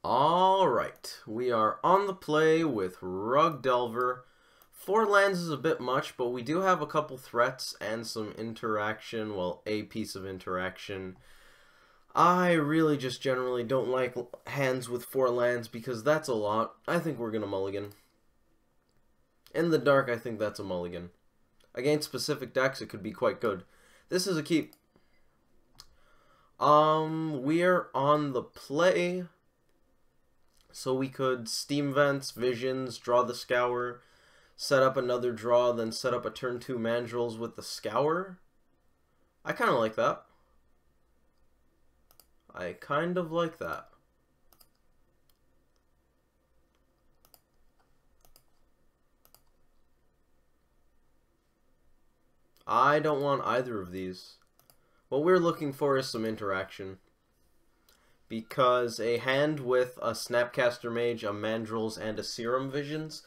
Alright, we are on the play with Rug Delver. 4 lands is a bit much, but we do have a couple threats and some interaction, well, a piece of interaction. I really just generally don't like hands with 4 lands because that's a lot. I think we're gonna mulligan. In the dark, I think that's a mulligan. Against specific decks, it could be quite good. This is a keep. We are on the play. So we could Steam Vents, Visions, draw the Scour, set up another draw, then set up a turn 2 Mandrills with the Scour. I kind of like that. I kind of like that. I don't want either of these. What we're looking for is some interaction. Because a hand with a Snapcaster Mage, a Mandrills, and a Serum Visions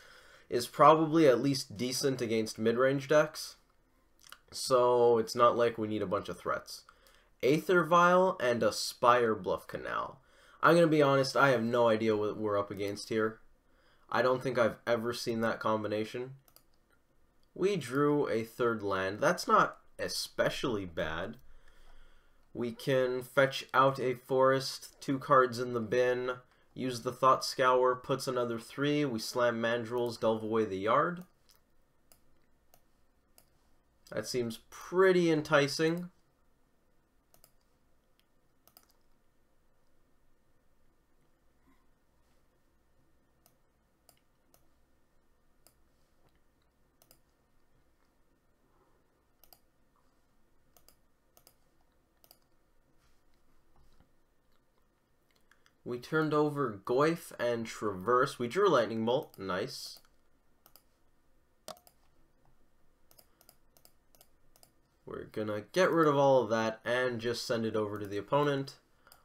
is probably at least decent against mid-range decks. So it's not like we need a bunch of threats. Aether Vial and a Spire Bluff Canal. I'm going to be honest, I have no idea what we're up against here. I don't think I've ever seen that combination. We drew a 3rd land. That's not especially bad. We can fetch out a forest, 2 cards in the bin, use the Thought Scour, puts another 3, we slam Mandrills, delve away the yard. That seems pretty enticing. We turned over Goyf and Traverse. We drew Lightning Bolt. Nice. We're gonna get rid of all of that and just send it over to the opponent.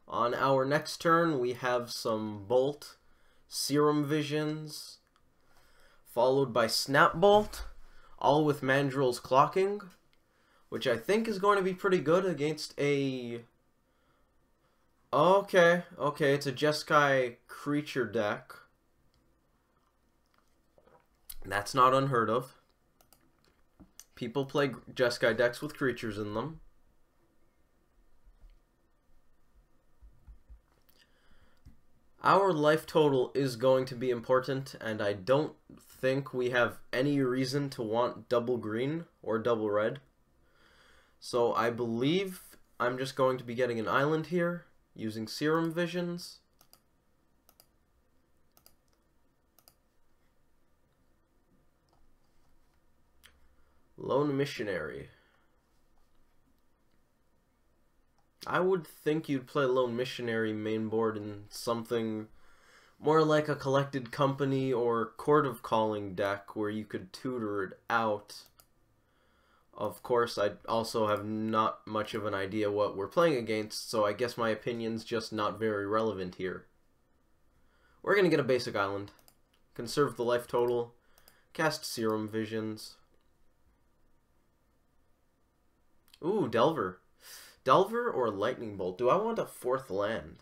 On our next turn, we have some Bolt, Serum Visions, followed by Snap Bolt, all with Mandrill's Clocking, which I think is going to be pretty good against a... Okay, it's a Jeskai creature deck. That's not unheard of. People play Jeskai decks with creatures in them. Our life total is going to be important, and I don't think we have any reason to want double green or double red. So I believe I'm just going to be getting an island here, using Serum Visions. Lone Missionary. I would think you'd play Lone Missionary main board in something more like a Collected Company or Court of Calling deck where you could tutor it out. Of course, I also have not much of an idea what we're playing against, so I guess my opinion's just not very relevant here. We're gonna get a basic island, conserve the life total, cast Serum Visions. Ooh, Delver. Delver or Lightning Bolt? Do I want a 4th land?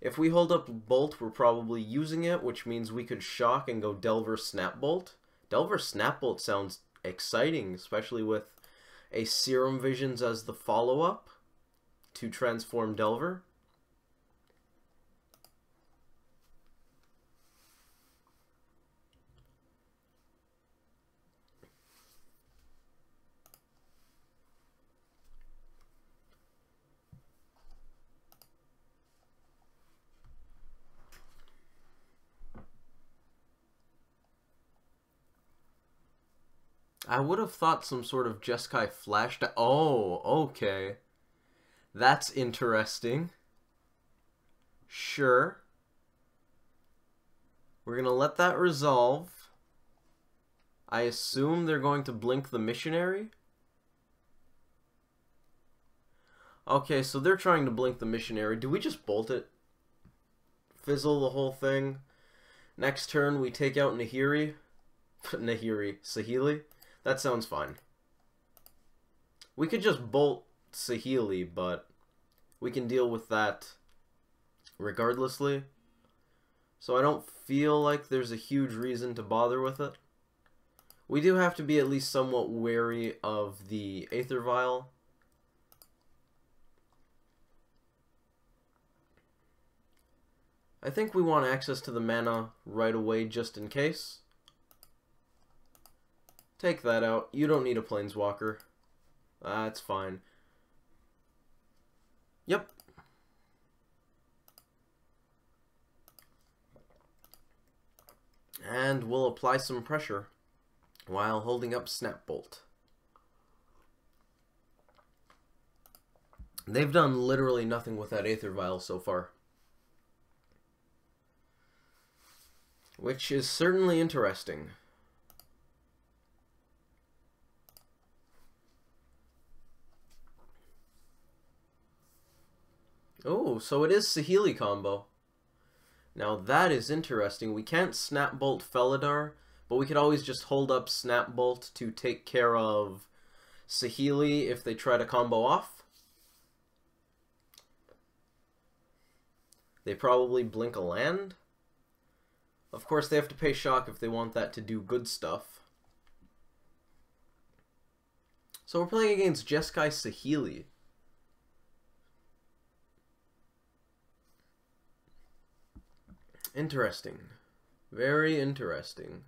If we hold up Bolt, we're probably using it, which means we could shock and go Delver Snap Bolt. Delver Snap Bolt sounds exciting, especially with a Serum Visions as the follow-up to transform Delver. I would have thought some sort of Jeskai flashed. Oh, okay. That's interesting. Sure. We're going to let that resolve. I assume they're going to blink the Missionary. Okay, so they're trying to blink the Missionary. Do we just bolt it? Fizzle the whole thing? Next turn, we take out Nahiri. Saheeli. That sounds fine. We could just bolt Saheeli, but we can deal with that regardlessly. so I don't feel like there's a huge reason to bother with it. We do have to be at least somewhat wary of the Aether Vial. I think we want access to the mana right away just in case. Take that out. You don't need a Planeswalker. That's fine. Yep. And we'll apply some pressure while holding up Snap Bolt. They've done literally nothing with that Aether Vial so far, which is certainly interesting. Oh, so it is Saheeli combo. Now that is interesting. We can't Snap Bolt Felidar, but we could always just hold up Snap Bolt to take care of Saheeli if they try to combo off. They probably blink a land. Of course, they have to pay shock if they want that to do good stuff. So we're playing against Jeskai Saheeli. Interesting. Very interesting.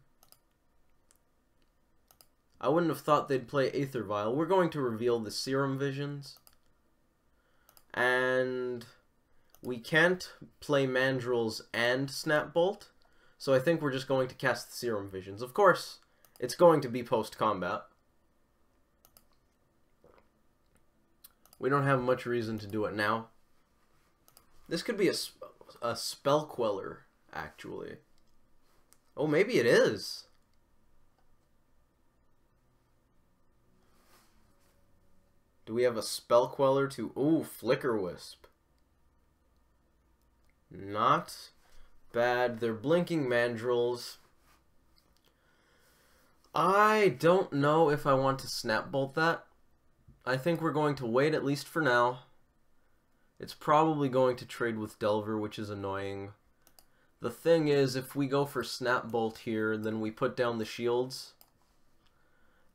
I wouldn't have thought they'd play Aether Vial. We're going to reveal the Serum Visions. And we can't play Mandrills and Snap Bolt. So I think we're just going to cast the Serum Visions. Of course, it's going to be post-combat. We don't have much reason to do it now. This could be a Spell Queller, actually. Oh, maybe it is. Do we have a Spell Queller to... Ooh, Flicker Wisp. Not bad. They're blinking Mandrills. I don't know if I want to Snap Bolt that. I think we're going to wait, at least for now. It's probably going to trade with Delver, which is annoying. The thing is, if we go for Snap Bolt here, then we put down the shields.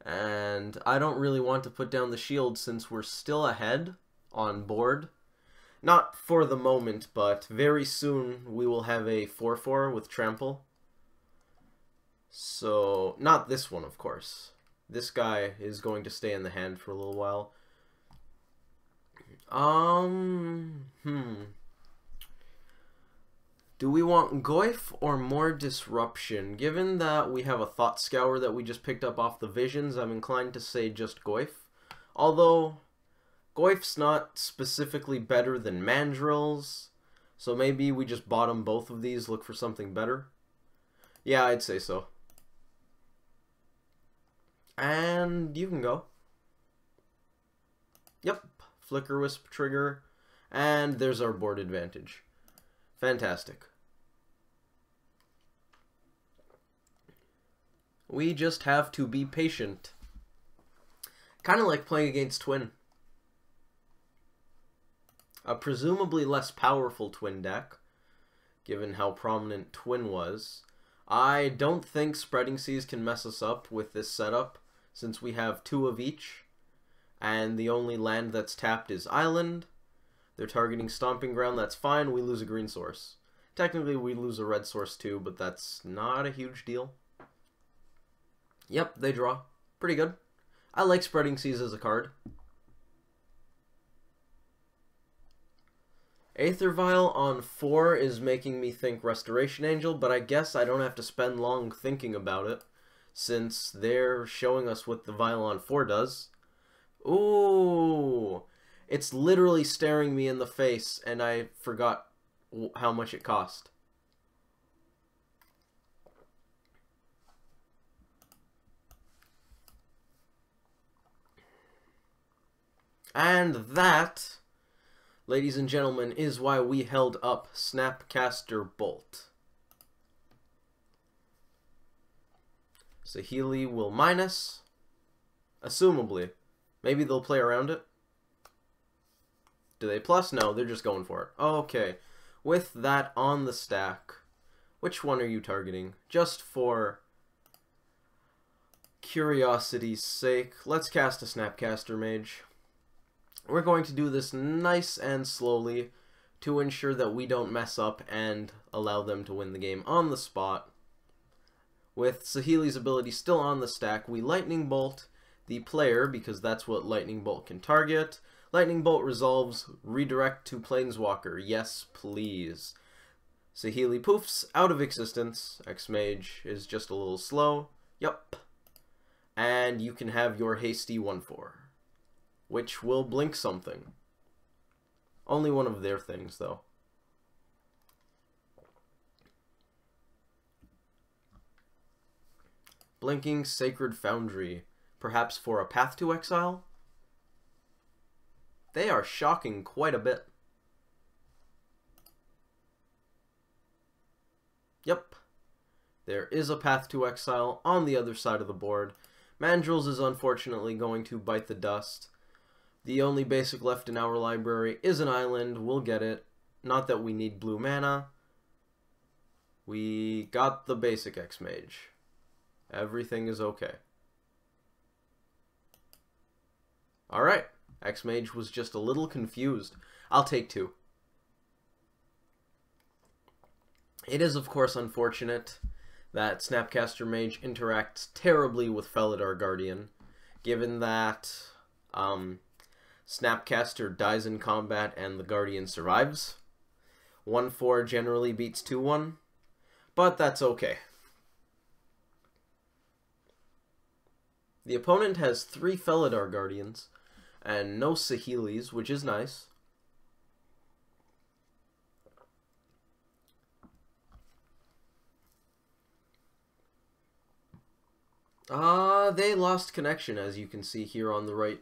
And I don't really want to put down the shields since we're still ahead on board. Not for the moment, but very soon we will have a 4/4 with Trample. So, not this one, of course. This guy is going to stay in the hand for a little while. Do we want Goyf or more Disruption? Given that we have a Thought Scour that we just picked up off the Visions, I'm inclined to say just Goyf. Although, Goyf's not specifically better than Mandrills, so maybe we just bottom both of these, look for something better. Yeah, I'd say so. And you can go. Yep, Flicker Wisp trigger, and there's our board advantage. Fantastic. We just have to be patient. Kind of like playing against Twin. A presumably less powerful Twin deck, given how prominent Twin was. I don't think Spreading Seas can mess us up with this setup, since we have 2 of each, and the only land that's tapped is Island. They're targeting Stomping Ground, that's fine, we lose a green source. Technically we lose a red source too, but that's not a huge deal. Yep, they draw. Pretty good. I like Spreading Seas as a card. Aether Vial on 4 is making me think Restoration Angel, but I guess I don't have to spend long thinking about it, since they're showing us what the Vial on 4 does. Ooh! It's literally staring me in the face, and I forgot how much it cost. And that, ladies and gentlemen, is why we held up Snapcaster Bolt. Saheeli will minus, assumably. Maybe they'll play around it. Do they plus? No, they're just going for it. Okay. With that on the stack, Which one are you targeting? Just for curiosity's sake, let's cast a Snapcaster Mage. We're going to do this nice and slowly to ensure that we don't mess up and allow them to win the game on the spot. With Saheeli's ability still on the stack, we Lightning Bolt the player, because that's what Lightning Bolt can target. Lightning Bolt resolves, redirect to Planeswalker. Yes, please. Saheeli poofs out of existence. Xmage is just a little slow. Yup. And you can have your hasty 1/4, which will blink something. Only one of their things, though. Blinking Sacred Foundry. Perhaps for a Path to Exile? They are shocking quite a bit. Yep. There is a Path to Exile on the other side of the board. Mandrills is unfortunately going to bite the dust. The only basic left in our library is an island. We'll get it. Not that we need blue mana. We got the basic Xmage. Everything is okay. Alright. Xmage was just a little confused. I'll take 2. It is, of course, unfortunate that Snapcaster Mage interacts terribly with Felidar Guardian, given that Snapcaster dies in combat and the Guardian survives. 1/4 generally beats 2/1, but that's okay. The opponent has 3 Felidar Guardians and no Saheelis, which is nice. They lost connection, as you can see here on the right,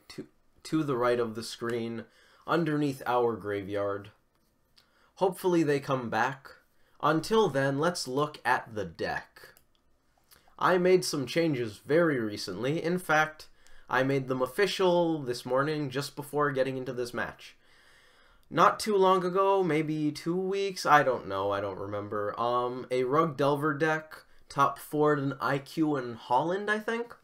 to the right of the screen, underneath our graveyard. Hopefully they come back. Until then, let's look at the deck. I made some changes very recently. In fact, I made them official this morning, just before getting into this match. Not too long ago, maybe 2 weeks, I don't know, I don't remember. A Rug Delver deck, top 4 in IQ in Holland, I think.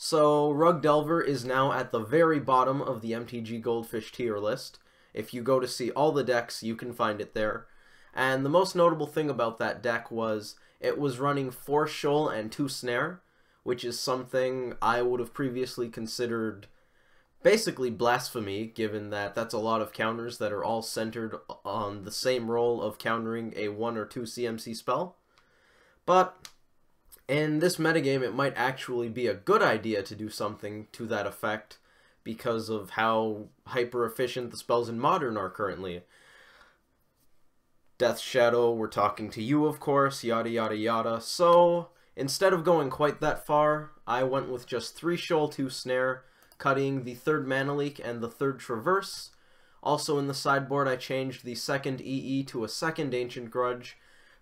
So, Rug Delver is now at the very bottom of the MTG Goldfish tier list. If you go to see all the decks, you can find it there. And the most notable thing about that deck was it was running 4 Shoal and 2 Snare, which is something I would have previously considered basically blasphemy, given that that's a lot of counters that are all centered on the same role of countering a 1 or 2 CMC spell. But in this metagame, it might actually be a good idea to do something to that effect because of how hyper-efficient the spells in Modern are currently. Death Shadow, we're talking to you, of course, yada yada yada. So, instead of going quite that far, I went with just 3 Shoal, 2 Snare, cutting the 3rd Mana Leak and the 3rd Traverse. Also in the sideboard, I changed the 2nd EE to a 2nd Ancient Grudge,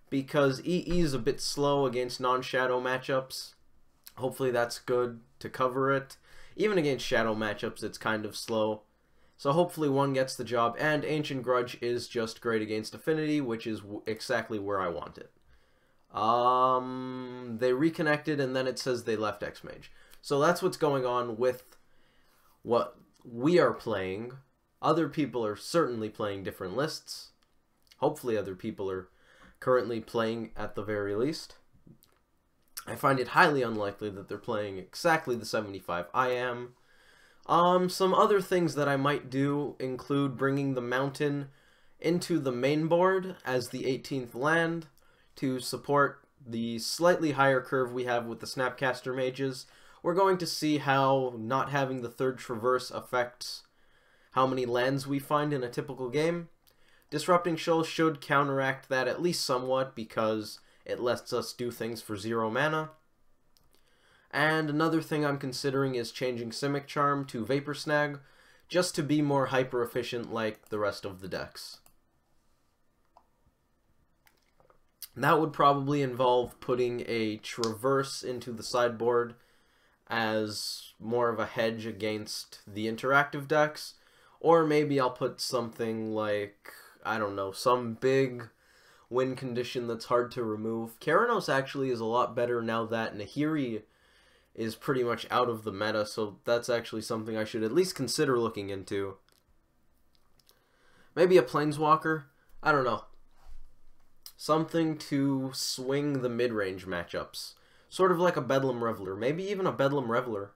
because EE is a bit slow against non-Shadow matchups. Hopefully that's good to cover it. Even against Shadow matchups, it's kind of slow. So hopefully one gets the job, and Ancient Grudge is just great against Affinity, which is exactly where I want it. They reconnected, and then it says they left Xmage. So that's what's going on with what we are playing. Other people are certainly playing different lists. Hopefully other people are currently playing at the very least. I find it highly unlikely that they're playing exactly the 75 I am. Some other things that I might do include bringing the mountain into the main board as the 18th land to support the slightly higher curve we have with the Snapcaster Mages. We're going to see how not having the 3rd Traverse affects how many lands we find in a typical game. Disrupting Shoal should counteract that at least somewhat because it lets us do things for 0 mana. And another thing I'm considering is changing Simic Charm to Vapor Snag, just to be more hyper-efficient like the rest of the decks. That would probably involve putting a Traverse into the sideboard as more of a hedge against the interactive decks, or maybe I'll put something like, I don't know, some big win condition that's hard to remove. Keranos actually is a lot better now that Nahiri is pretty much out of the meta, so that's actually something I should at least consider looking into. Maybe a Planeswalker? I don't know. Something to swing the mid-range matchups. Sort of like a Bedlam Reveler. Maybe even a Bedlam Reveler.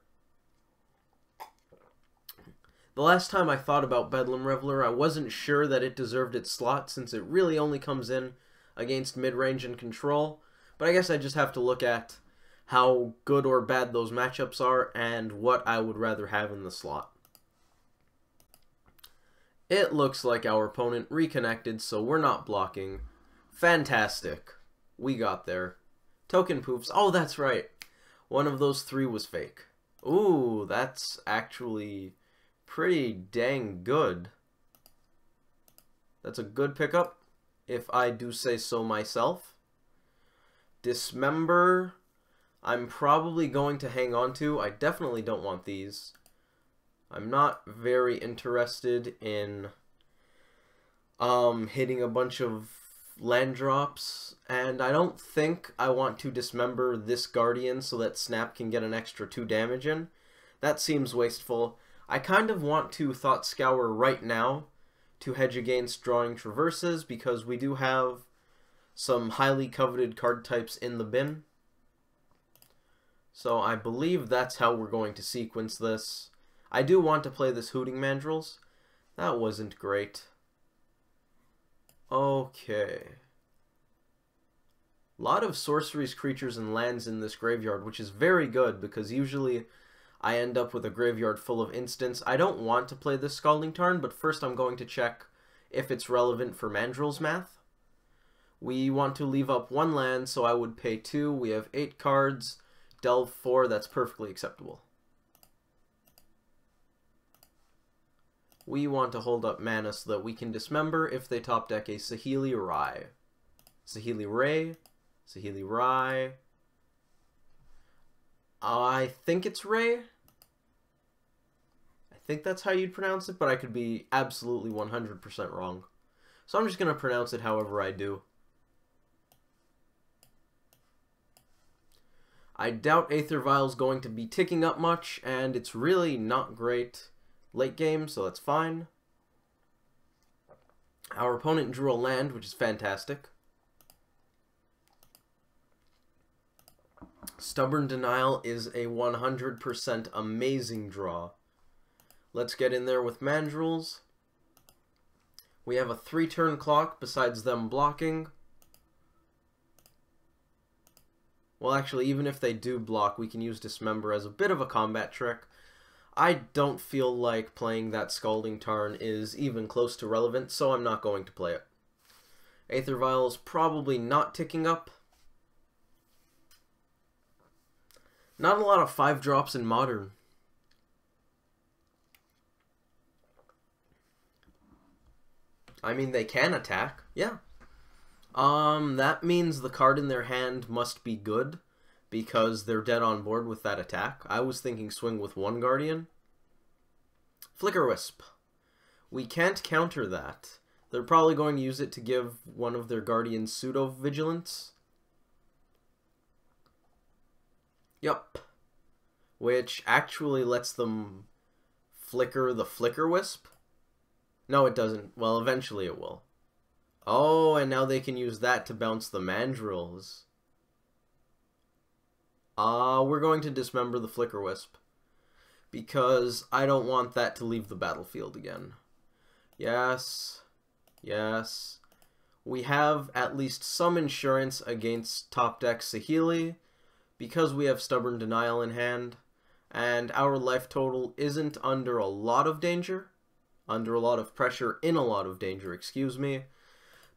The last time I thought about Bedlam Reveler, I wasn't sure that it deserved its slot since it really only comes in against mid-range and control. But I guess I just have to look at how good or bad those matchups are and what I would rather have in the slot. It looks like our opponent reconnected, so we're not blocking. Fantastic. We got there. Token poofs. Oh, that's right. One of those three was fake. Ooh, that's actually pretty dang good. That's a good pickup, if I do say so myself. Dismember, I'm probably going to hang on to. I definitely don't want these. I'm not very interested in hitting a bunch of land drops, and I don't think I want to dismember this Guardian so that Snap can get an extra 2 damage in. That seems wasteful. I kind of want to Thought Scour right now to hedge against drawing Traverses because we do have some highly coveted card types in the bin. So I believe that's how we're going to sequence this. I do want to play this Hooting Mandrills. That wasn't great. Okay. A lot of sorceries, creatures, and lands in this graveyard, which is very good because usually I end up with a graveyard full of instants. I don't want to play this Scalding Tarn, but first I'm going to check if it's relevant for Mandrill's math. We want to leave up 1 land, so I would pay 2. We have 8 cards. Delve 4, that's perfectly acceptable. We want to hold up mana so that we can dismember if they top deck a Saheeli Rai. Saheeli Ray. Saheeli Rai. I think it's Ray. I think that's how you'd pronounce it, but I could be absolutely 100% wrong. So I'm just going to pronounce it however I do. I doubt Aether Vial's going to be ticking up much, and it's really not great late game, so that's fine. Our opponent drew a land, which is fantastic. Stubborn Denial is a 100% amazing draw. Let's get in there with Mandrills. We have a 3-turn clock besides them blocking. Well, actually, even if they do block, we can use Dismember as a bit of a combat trick. I don't feel like playing that Scalding Tarn is even close to relevant, so I'm not going to play it. Aether Vial is probably not ticking up. Not a lot of 5-drops in Modern. I mean, they can attack, yeah. That means the card in their hand must be good, because they're dead on board with that attack. I was thinking swing with 1 Guardian. Flicker Wisp. We can't counter that. They're probably going to use it to give one of their Guardians pseudo-vigilance. Yup. Which actually lets them flicker the Flicker Wisp. No, it doesn't. Well, eventually it will. Oh, and now they can use that to bounce the Mandrills. We're going to dismember the Flicker Wisp, because I don't want that to leave the battlefield again. Yes. Yes. We have at least some insurance against top deck Saheeli, because we have Stubborn Denial in hand, and our life total isn't under a lot of danger. Under a lot of pressure, in a lot of danger, excuse me.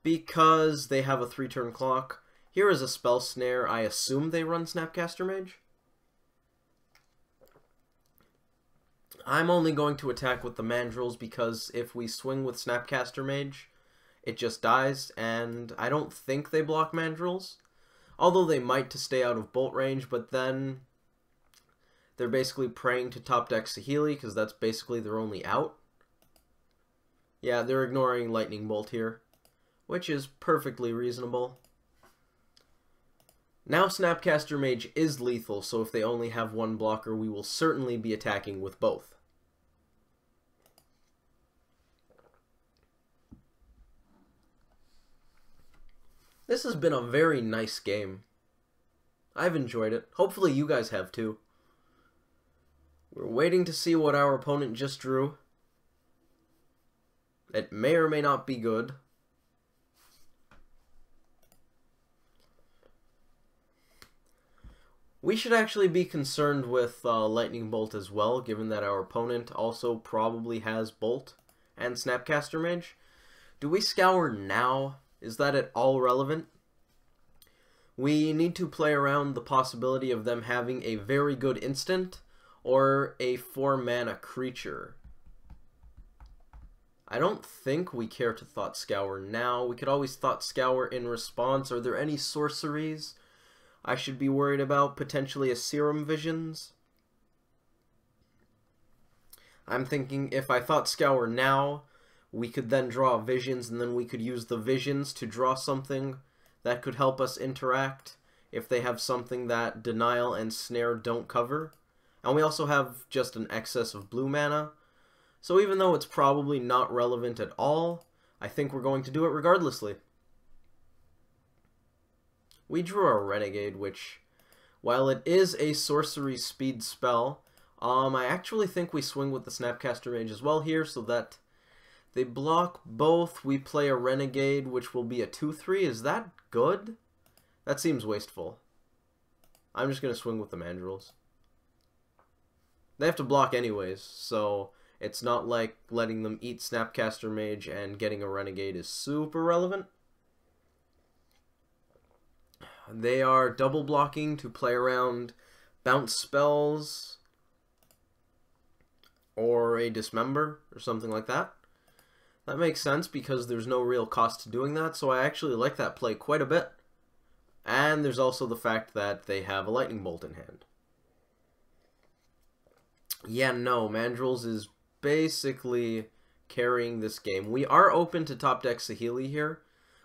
Because they have a 3-turn clock. Here is a Spell Snare. I assume they run Snapcaster Mage. I'm only going to attack with the Mandrills because if we swing with Snapcaster Mage, it just dies, and I don't think they block Mandrills. Although they might to stay out of bolt range, but then they're basically praying to top deck Saheeli because that's basically their only out. Yeah, they're ignoring Lightning Bolt here. which is perfectly reasonable. Now Snapcaster Mage is lethal, so if they only have one blocker, we will certainly be attacking with both. This has been a very nice game. I've enjoyed it. Hopefully you guys have too. We're waiting to see what our opponent just drew. It may or may not be good. We should actually be concerned with Lightning Bolt as well, given that our opponent also probably has Bolt and Snapcaster Mage. Do we scour now? Is that at all relevant? We need to play around the possibility of them having a very good instant or a 4-mana creature. I don't think we care to Thought Scour now. We could always Thought Scour in response. Are there any sorceries I should be worried about? Potentially a Serum Visions. I'm thinking if I Thought Scour now, we could then draw Visions, and then we could use the Visions to draw something that could help us interact if they have something that Denial and Snare don't cover. And we also have just an excess of blue mana. So even though it's probably not relevant at all, I think we're going to do it regardlessly. We drew our Renegade, which, while it is a sorcery speed spell, I actually think we swing with the Snapcaster Mage as well here, so that they block both. We play a Renegade, which will be a 2/3. Is that good? That seems wasteful. I'm just going to swing with the Mandrills. They have to block anyways, so it's not like letting them eat Snapcaster Mage and getting a Renegade is super relevant. They are double blocking to play around bounce spells or a Dismember or something like that. That makes sense because there's no real cost to doing that, so I actually like that play quite a bit. And there's also the fact that they have a Lightning Bolt in hand. Yeah, no, Mandrills is basically carrying this game. We are open to top deck Saheeli here,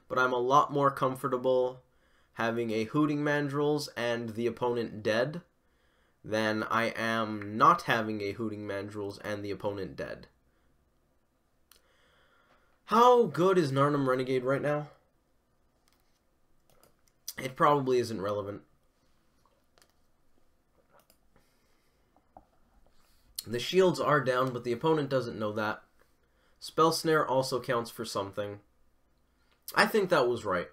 but I'm a lot more comfortable having a Hooting Mandrills and the opponent dead than I am not having a Hooting Mandrills and the opponent dead. How good is Narnum Renegade right now? It probably isn't relevant. The shields are down, but the opponent doesn't know that. Spell Snare also counts for something. I think that was right.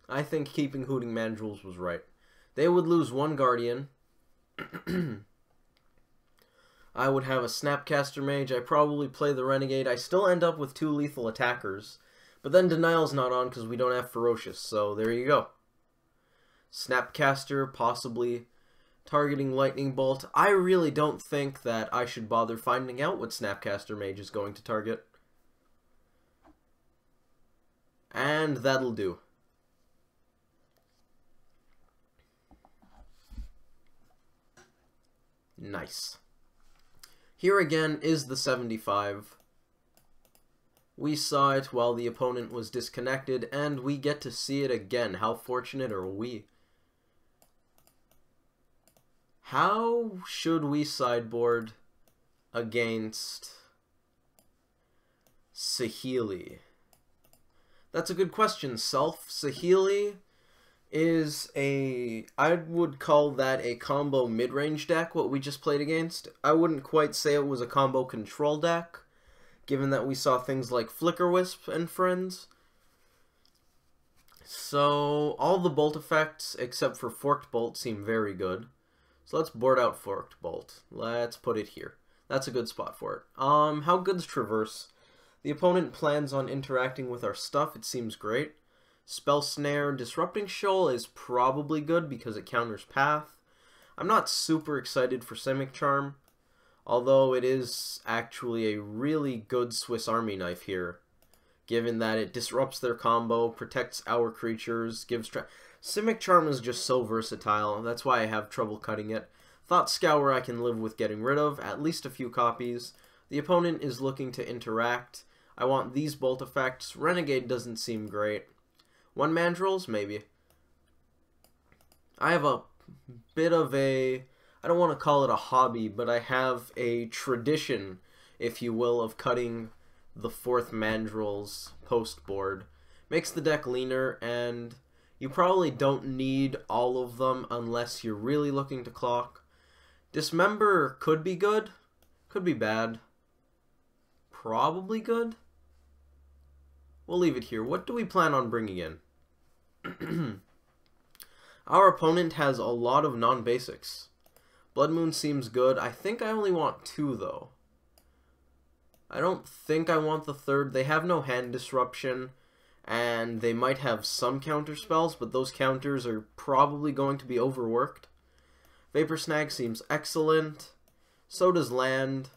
I think keeping Hooting Mandrills was right. They would lose one Guardian. I would have a Snapcaster Mage. I probably play the Renegade. I still end up with 2 lethal attackers. But then Denial's not on because we don't have Ferocious. So there you go. Snapcaster, possibly targeting Lightning Bolt. I really don't think that I should bother finding out what Snapcaster Mage is going to target. And that'll do. Nice. Here again is the 75. We saw it while the opponent was disconnected, and we get to see it again. How fortunate are we? How should we sideboard against Saheeli? That's a good question, Self. Saheeli is I would call that a combo mid-range deck, what we just played against. I wouldn't quite say it was a combo control deck, given that we saw things like Flicker Wisp and friends. So, all the Bolt effects, except for Forked Bolt, seem very good. So let's board out Forked Bolt. Let's put it here. That's a good spot for it. How good's Traverse? The opponent plans on interacting with our stuff. It seems great. Spell Snare. Disrupting Shoal is probably good because it counters Path. I'm not super excited for Simic Charm, although it is actually a really good Swiss Army knife here, given that it disrupts their combo, protects our creatures, gives... Simic Charm is just so versatile, that's why I have trouble cutting it. Thought Scour I can live with getting rid of, at least a few copies. The opponent is looking to interact. I want these bolt effects. Renegade doesn't seem great. 1 Mandrills? Maybe. I have a bit of a... I don't want to call it a hobby, but I have a tradition, if you will, of cutting the 4th Mandrill's post board. Makes the deck leaner, and you probably don't need all of them unless you're really looking to clock. Dismember could be good, could be bad. Probably good. We'll leave it here. What do we plan on bringing in? Our opponent has a lot of non-basics. Blood Moon seems good. I think I only want 2, though. I don't think I want the 3rd. They have no hand disruption, and they might have some counter spells, but those counters are probably going to be overworked. Vapor Snag seems excellent. So does land.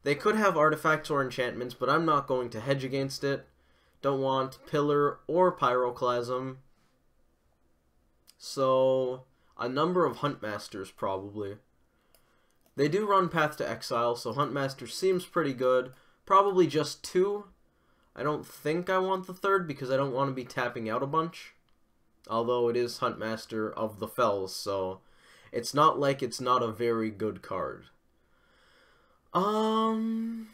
They could have artifacts or enchantments, but I'm not going to hedge against it. Don't want Pillar or Pyroclasm. So, a number of Huntmasters, probably. They do run Path to Exile, so Huntmaster seems pretty good. Probably just 2. I don't think I want the 3rd, because I don't want to be tapping out a bunch. Although it is Huntmaster of the Fells, so it's not like it's not a very good card.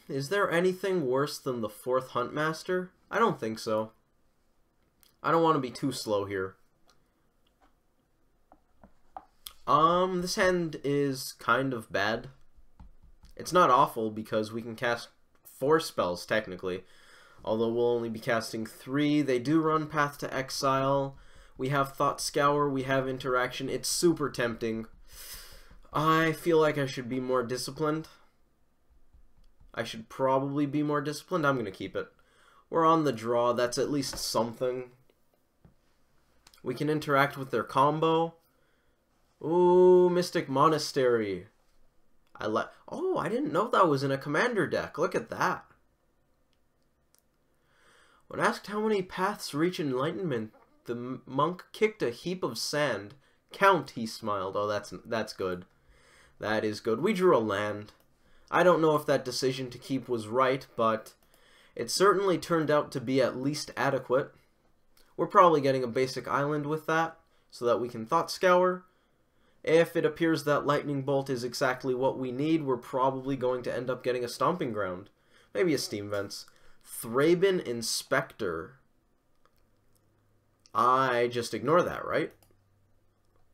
Is there anything worse than the 4th Huntmaster? I don't think so. I don't want to be too slow here. This hand is kind of bad. It's not awful because we can cast 4 spells, technically. Although we'll only be casting 3. They do run Path to Exile. We have Thought Scour, we have Interaction. It's super tempting. I feel like I should be more disciplined. I should probably be more disciplined. I'm going to keep it. We're on the draw. That's at least something. We can interact with their combo. Ooh, Mystic Monastery. Oh, I didn't know that was in a commander deck. Look at that. When asked how many paths reach enlightenment, the monk kicked a heap of sand. Count, he smiled. Oh, that's good. That is good. We drew a land. I don't know if that decision to keep was right, but it certainly turned out to be at least adequate. We're probably getting a basic island with that, so that we can Thought Scour. If it appears that Lightning Bolt is exactly what we need, we're probably going to end up getting a Stomping Ground. Maybe a Steam Vents. Thraben Inspector. I just ignore that, right?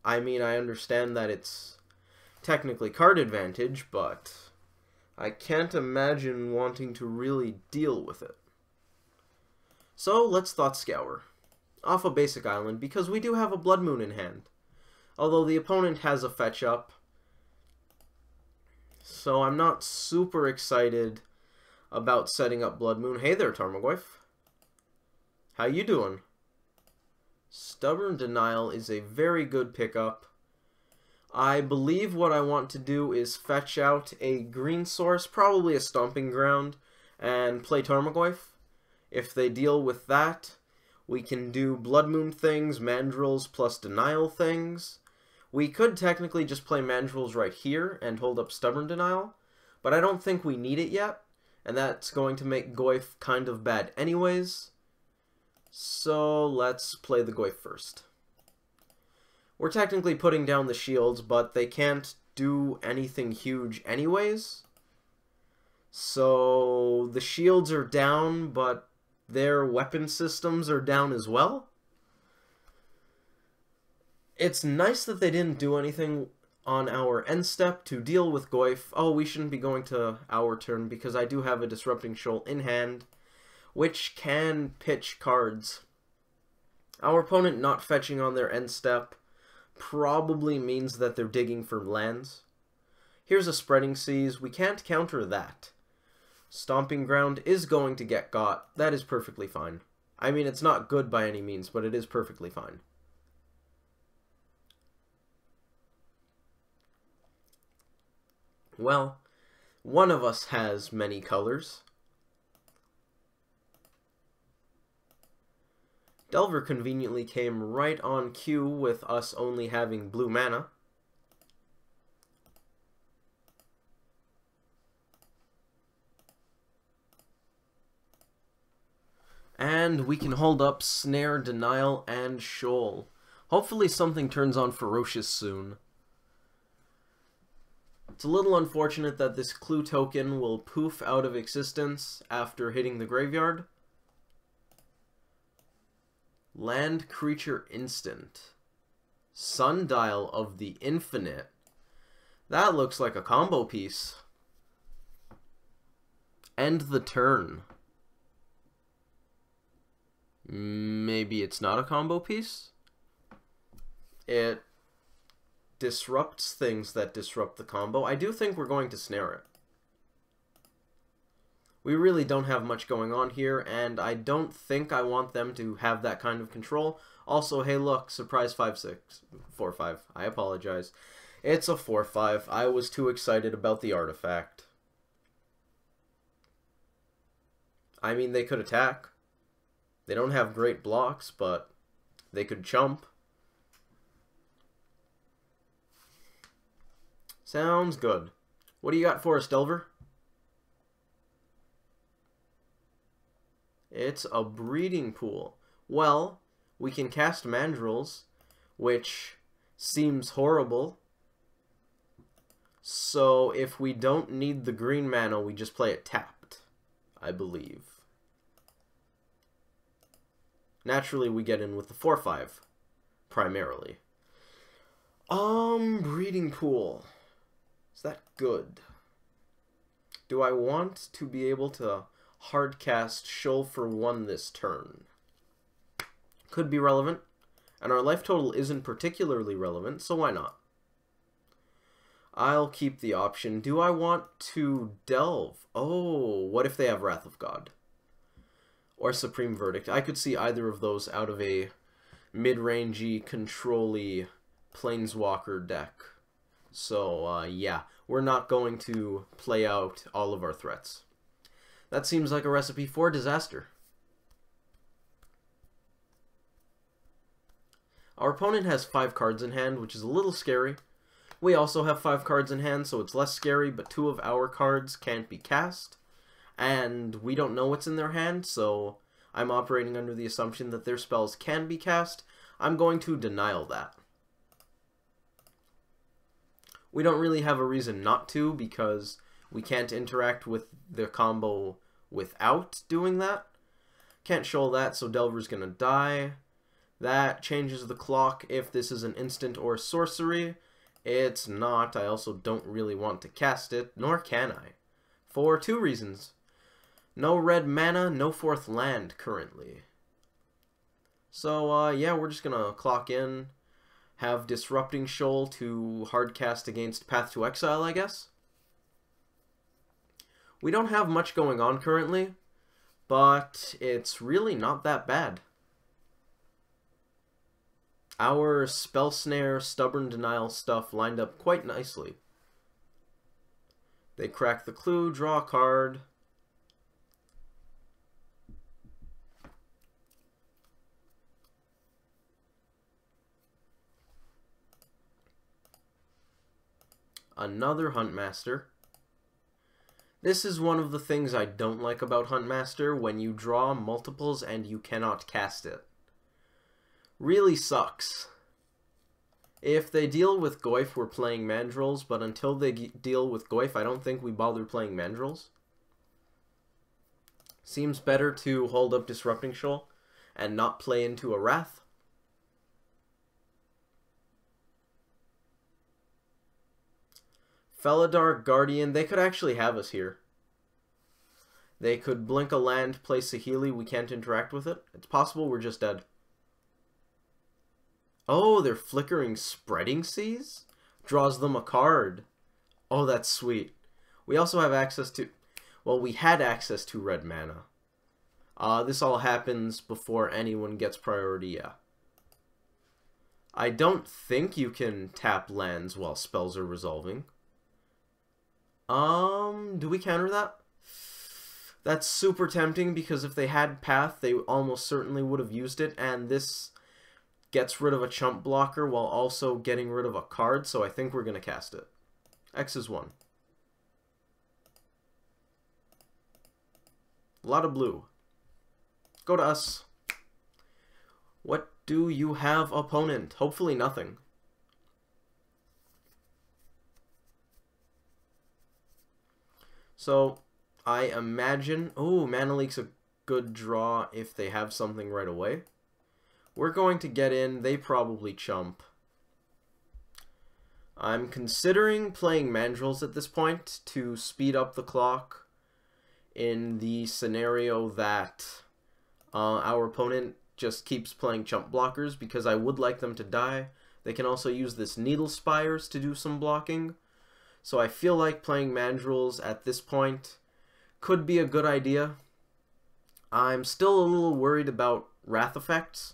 I mean, I understand that it's technically card advantage, but I can't imagine wanting to really deal with it. So, let's Thought Scour. Off a basic island, because we do have a Blood Moon in hand. Although the opponent has a fetch up. So I'm not super excited about setting up Blood Moon. Hey there, Tarmogoyf. How you doing? Stubborn Denial is a very good pickup. I believe what I want to do is fetch out a green source, probably a Stomping Ground, and play Tarmogoyf. If they deal with that, we can do Blood Moon things, Mandrills plus Denial things. We could technically just play Mandrills right here and hold up Stubborn Denial, but I don't think we need it yet, and that's going to make Goyf kind of bad anyways. So let's play the Goyf first. We're technically putting down the shields, but they can't do anything huge anyways. So the shields are down, but their weapon systems are down as well. It's nice that they didn't do anything on our end step to deal with Goyf. Oh, we shouldn't be going to our turn because I do have a Disrupting Shoal in hand, which can pitch cards. Our opponent not fetching on their end step probably means that they're digging for lands. Here's a Spreading Seas. We can't counter that. Stomping Ground is going to get got. That is perfectly fine. I mean, it's not good by any means, but it is perfectly fine. Well, one of us has many colors. Delver conveniently came right on cue with us only having blue mana. And we can hold up Snare, Denial, and Shoal. Hopefully something turns on Ferocious soon. It's a little unfortunate that this clue token will poof out of existence after hitting the graveyard. Land creature instant. Sundial of the Infinite. That looks like a combo piece. End the turn. Maybe it's not a combo piece? It disrupts things that disrupt the combo. I do think we're going to snare it. We really don't have much going on here, and I don't think I want them to have that kind of control. Also, hey look, surprise 5-6. 4-5. I apologize. It's a 4-5. I was too excited about the artifact. I mean, they could attack. They don't have great blocks, but they could chump. Sounds good. What do you got for us, Delver? It's a breeding pool. Well, we can cast Mandrills, which seems horrible. So if we don't need the green mana, we just play it tapped, I believe. Naturally, we get in with the 4-5, primarily. Breeding pool. Is that good? Do I want to be able to hardcast Shoal for 1 this turn? Could be relevant. And our life total isn't particularly relevant, so why not? I'll keep the option. Do I want to delve? Oh, what if they have Wrath of God? Or Supreme Verdict. I could see either of those out of a mid-rangey, control-y Planeswalker deck. So, yeah, we're not going to play out all of our threats. That seems like a recipe for disaster. Our opponent has 5 cards in hand, which is a little scary. We also have 5 cards in hand, so it's less scary, but 2 of our cards can't be cast. And we don't know what's in their hand, so I'm operating under the assumption that their spells can be cast. I'm going to denial that. We don't really have a reason not to, because we can't interact with the combo without doing that. Can't show that, so Delver's gonna die. That changes the clock if this is an instant or sorcery. It's not. I also don't really want to cast it, nor can I. For 2 reasons. No red mana, no 4th land currently. So, yeah, we're just gonna clock in. Have Disrupting Shoal to hardcast against Path to Exile, I guess. We don't have much going on currently, but it's really not that bad. Our Spell Snare, Stubborn Denial stuff lined up quite nicely. They crack the clue, draw a card. Another Huntmaster. This is one of the things I don't like about Huntmaster, when you draw multiples and you cannot cast it. Really sucks. If they deal with Goyf, we're playing Mandrills, but until they deal with Goyf, I don't think we bother playing Mandrills. Seems better to hold up Disrupting Shoal and not play into a Wrath. Felidar, Guardian, they could actually have us here. They could blink a land, play Saheeli, we can't interact with it. It's possible we're just dead. Oh, they're flickering Spreading Seas? Draws them a card. Oh, that's sweet. We also have access to... Well, we had access to red mana. This all happens before anyone gets priority, yeah. I don't think you can tap lands while spells are resolving. Do we counter that? That's super tempting, because if they had Path, they almost certainly would have used it, and this gets rid of a chump blocker while also getting rid of a card, so I think we're going to cast it. X is 1. A lot of blue. Go to us. What do you have, opponent? Hopefully nothing. So, I imagine... Oh, Mana Leak's a good draw if they have something right away. We're going to get in. They probably chump. I'm considering playing Mandrills at this point to speed up the clock in the scenario that our opponent just keeps playing chump blockers, because I would like them to die. They can also use this Needle Spires to do some blocking. So I feel like playing Mandrills at this point could be a good idea. I'm still a little worried about Wrath effects.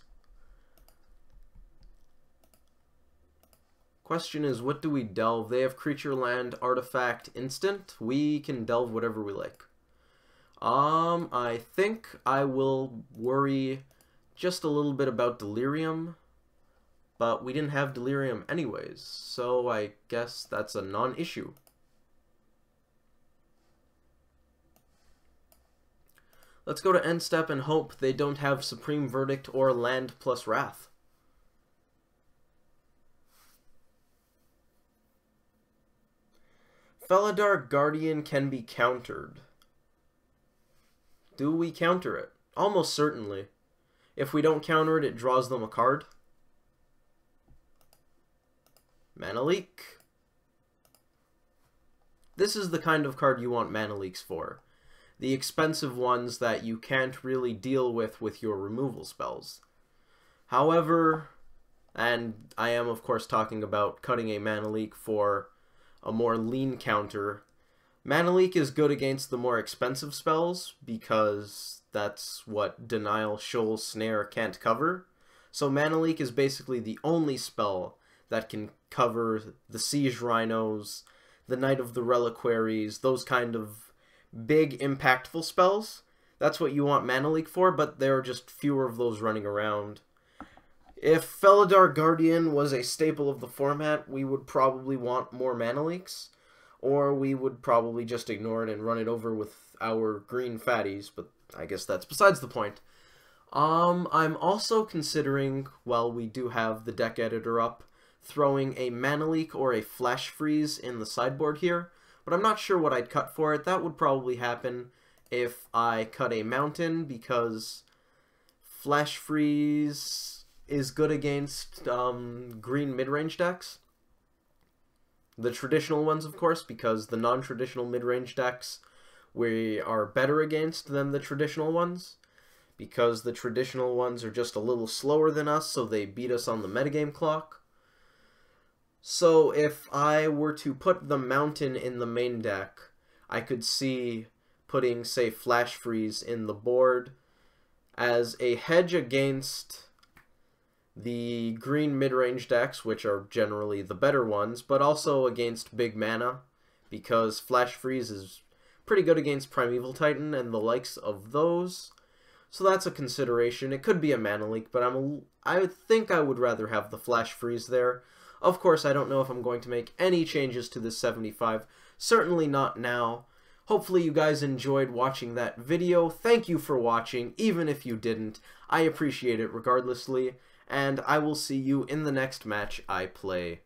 Question is, what do we delve? They have creature, land, artifact, instant. We can delve whatever we like. I think I will worry just a little bit about Delirium, but we didn't have Delirium anyways, so I guess that's a non-issue. Let's go to end step and hope they don't have Supreme Verdict or land plus Wrath. Felidar Guardian can be countered. Do we counter it? Almost certainly. If we don't counter it, it draws them a card. Mana Leak. This is the kind of card you want Mana Leaks for. The expensive ones that you can't really deal with your removal spells. However, and I am of course talking about cutting a Mana Leak for a more lean counter. Mana Leak is good against the more expensive spells because that's what Denial, Shoal, Snare can't cover. So Mana Leak is basically the only spell that can cover the Siege Rhinos, the Knight of the Reliquaries, those kind of big, impactful spells. That's what you want Mana Leak for, but there are just fewer of those running around. If Felidar Guardian was a staple of the format, we would probably want more Mana Leaks, or we would probably just ignore it and run it over with our green fatties, but I guess that's besides the point. I'm also considering, while we do have the deck editor up, throwing a Mana Leak or a Flash Freeze in the sideboard here, but I'm not sure what I'd cut for it. That would probably happen if I cut a Mountain, because Flash Freeze is good against green mid-range decks. The traditional ones, of course, because the non-traditional mid-range decks we are better against than the traditional ones, because the traditional ones are just a little slower than us, so they beat us on the metagame clock. So if I were to put the Mountain in the main deck, I could see putting, say, Flash Freeze in the board as a hedge against the green mid-range decks, which are generally the better ones, but also against big mana, because Flash Freeze is pretty good against Primeval Titan and the likes of those. So that's a consideration. It could be a Mana Leak, but I think I would rather have the Flash Freeze there. Of course, I don't know if I'm going to make any changes to this 75. Certainly not now. Hopefully you guys enjoyed watching that video. Thank you for watching, even if you didn't. I appreciate it regardlessly, and I will see you in the next match I play.